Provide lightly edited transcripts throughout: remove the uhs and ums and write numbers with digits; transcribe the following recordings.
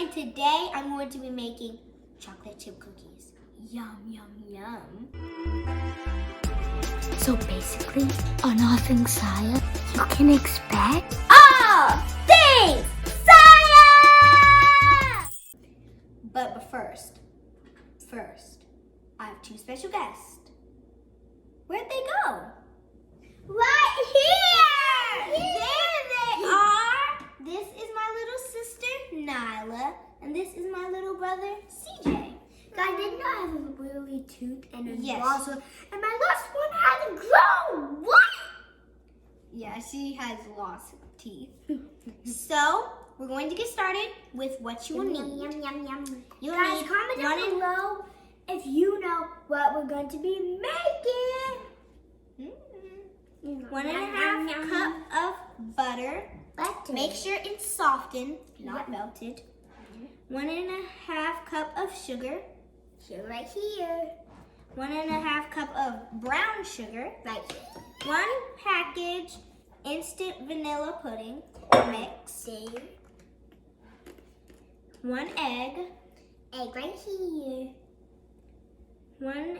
and today I'm going to be making chocolate chip cookies. Yum, yum, yum. So basically, on all Things Siah, you can expect All Things Siah! But first, I have two special guests. Where'd they go? Right here! There they are! This is my little sister, Nyla, and this is my little brother, CJ. I did not have a really tooth and a Yes. lost one, and my last one hasn't grown. What? Yeah, she has lost teeth. So, we're going to get started with what you will need. Yum, yum, yum. You'll Guys, need comment down below if you know what we're going to be making. 1.5 cup of butter. Make sure it's softened, not melted. 1.5 cup of sugar. Sugar right here. 1.5 cup of brown sugar. Right here. 1 package instant vanilla pudding mix. There. 1 egg. Egg right here. 1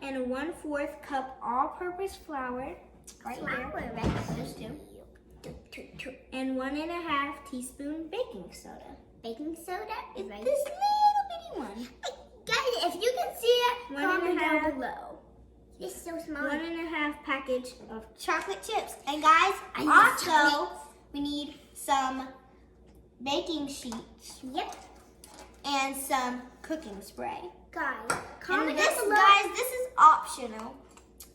and a 1/4 cup all-purpose flour. Right here. Those two. And 1.5 teaspoon baking soda. Baking soda is right This here. little bitty one. Guys, if you can see it, 1.5 comment down below. It's so small. 1.5 package of chocolate chips. And guys, I love also we need some baking sheets. Yep. And some cooking spray. Guys, And comment this, down below. guys, this is optional.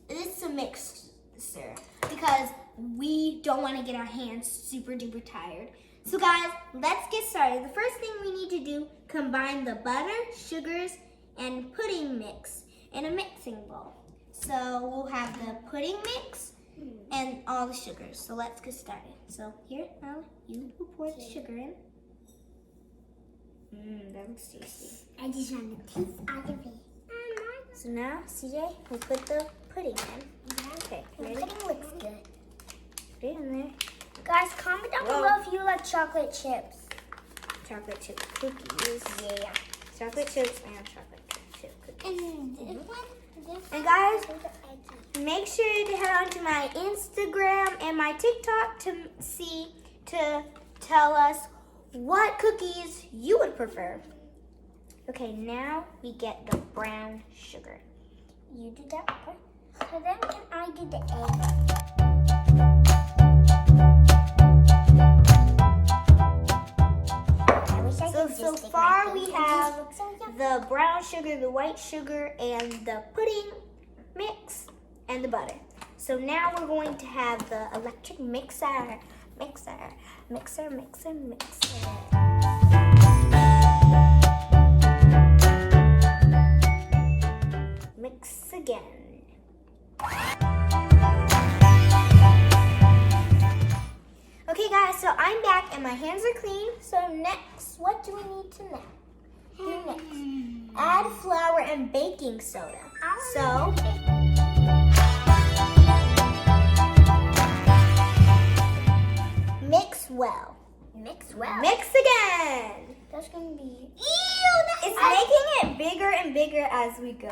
This is a mixer because we don't want to get our hands super duper tired. So guys, let's get started. The first thing we need to do, combine the butter, sugars, and pudding mix in a mixing bowl. So we'll have the pudding mix and all the sugars. So let's get started. So here, now you pour the sugar in. That looks tasty. I just want to taste out of it. So now, CJ, we'll put the pudding in. Okay, The ready? pudding looks good. Put it in there. Guys, comment down Whoa. below if you like chocolate chips. Chocolate chip cookies. Yeah. Chocolate chips and chocolate chip cookies. And this one. And guys, make sure to head on to my Instagram and my TikTok to tell us what cookies you would prefer. Okay, now we get the brown sugar. You do that part. So then can I do the egg? I wish I So could just so stick far my we face. have It looks so yummy. the brown sugar, the white sugar, and the pudding mix, and the butter. So now we're going to have the electric mixer. Mixer. Mix again. Okay guys, so I'm back and my hands are clean. So next, what do we need to do next? Add flour and baking soda. So mix well. Mix well. Mix again. That's gonna be. It's making it bigger and bigger as we go.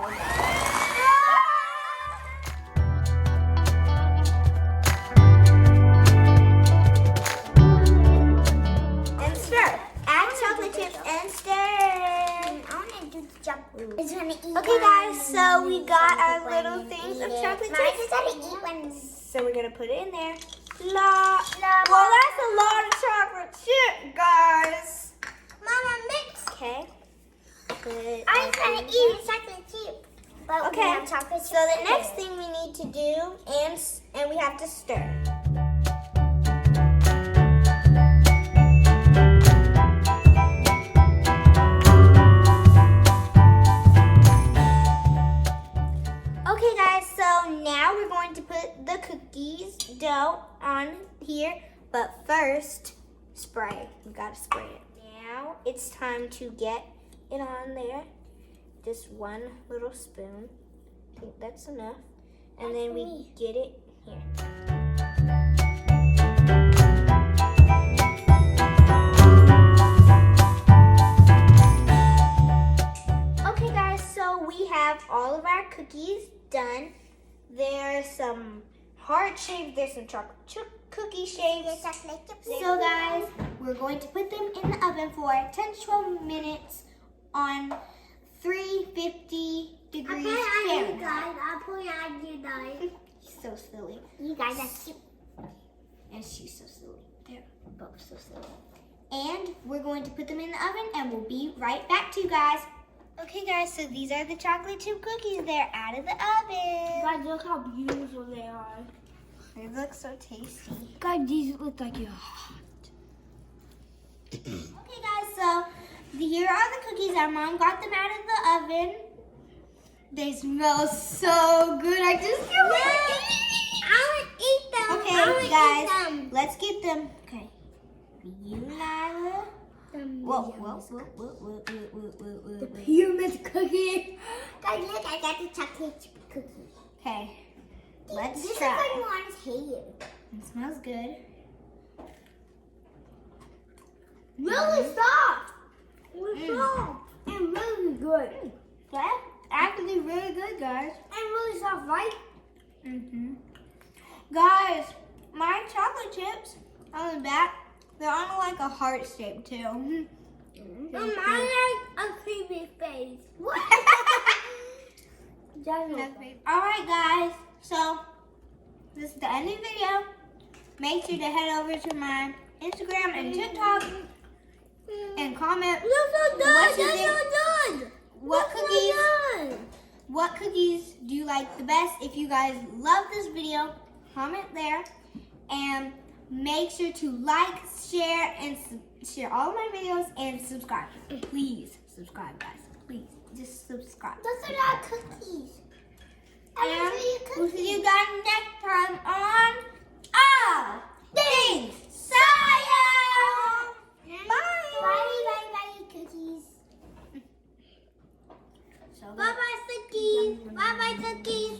And stir. Add chocolate chips and stir. I wanna do the jump. It's gonna eat. Okay guys, so we got our little things of chocolate I chips. just gotta eat one. So we're gonna put it in there. Well, that's a lot of chocolate chip, guys. Mama, mix. Okay. I'm gonna eat chocolate chip. But we Okay. have chocolate So chip the next thing we need to do, and we have to stir. Okay guys, so now we're going to put the cookies dough on here, but first, spray. You gotta spray it. Now it's time to get it on there. Just one little spoon. I think that's enough. And then we get it here. cookies done. There's some heart shapes. There's some chocolate cookie shapes. So guys, we're going to put them in the oven for 10 to 12 minutes on 350 degrees Fahrenheit. I'll put it on you guys. So silly. You guys are cute. And she's so silly. They're both so silly. And we're going to put them in the oven and we'll be right back to you guys. Okay guys, so these are the chocolate chip cookies. They're out of the oven. Guys, look how beautiful they are. They look so tasty. Guys, these look like you're hot. Okay guys, so here are the cookies. Our mom got them out of the oven. They smell so good. I just can't wait. I want to eat them. Okay guys, let's get them. Okay. You, Nyla. Whoa. The pyramid cookie. Guys, look, I got the chocolate chip cookie. Okay, let's this try. This is like one's hair. It smells good. Really soft. Really soft. And really good. That's actually really good, guys. And really soft, right? Guys, my chocolate chips on the back, they're on like a heart shape too. I like a creamy face. What? Alright guys, so this is the end of the video. Make sure to head over to my Instagram and TikTok and comment what you think. What cookies do you like the best? If you guys love this video, comment there. And make sure to like, share, and share all of my videos and subscribe. Please subscribe, guys. Please, just subscribe. Those are not cookies. And we'll see you guys next time on Things Siah. Bye. Bye, cookies. So Bye-bye, cookies. Bye-bye, cookies.